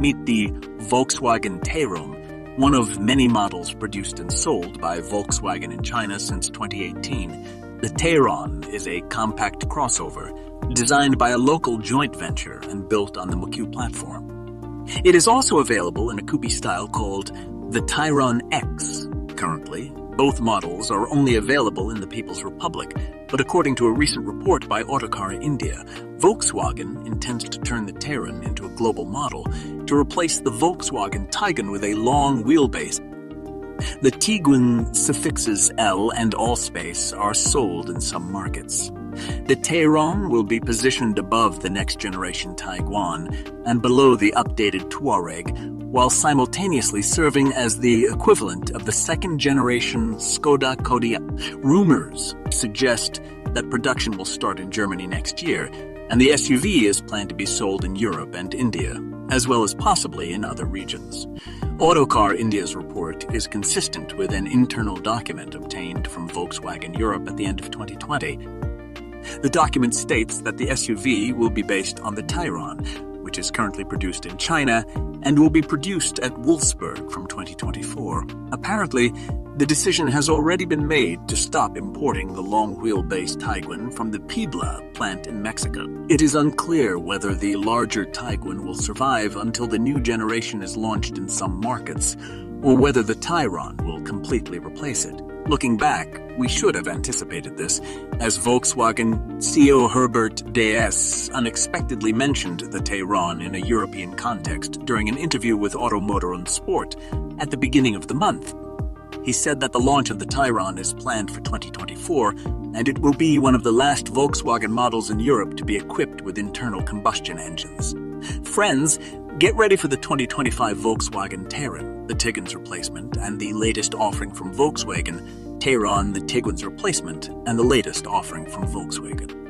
Meet the Volkswagen Tayron, one of many models produced and sold by Volkswagen in China since 2018. The Tayron is a compact crossover designed by a local joint venture and built on the McQ platform. It is also available in a coupe style called the Tayron X. Currently, both models are only available in the People's Republic, but according to a recent report by Autocar India, Volkswagen intends to turn the Tayron into a global model to replace the Volkswagen Tayron with a long wheelbase. The Tiguan suffixes L and Allspace are sold in some markets. The Tayron will be positioned above the next-generation Tiguan and below the updated Touareg, while simultaneously serving as the equivalent of the second-generation Skoda Kodiaq. Rumors suggest that production will start in Germany next year, and the SUV is planned to be sold in Europe and India, as well as possibly in other regions. Autocar India's report is consistent with an internal document obtained from Volkswagen Europe at the end of 2020. The document states that the SUV will be based on the Tayron, which is currently produced in China and will be produced at Wolfsburg from 2024. Apparently, the decision has already been made to stop importing the long-wheelbase Tiguan from the Puebla plant in Mexico. It is unclear whether the larger Tiguan will survive until the new generation is launched in some markets, or whether the Tayron will completely replace it. Looking back, we should have anticipated this, as Volkswagen CEO Herbert Diess unexpectedly mentioned the Tayron in a European context during an interview with Automotor und Sport at the beginning of the month. He said that the launch of the Tayron is planned for 2024, and it will be one of the last Volkswagen models in Europe to be equipped with internal combustion engines. Friends, get ready for the 2025 Volkswagen Tayron, the Tiguan's replacement, and the latest offering from Volkswagen, Tayron, the Tiguan's replacement, and the latest offering from Volkswagen.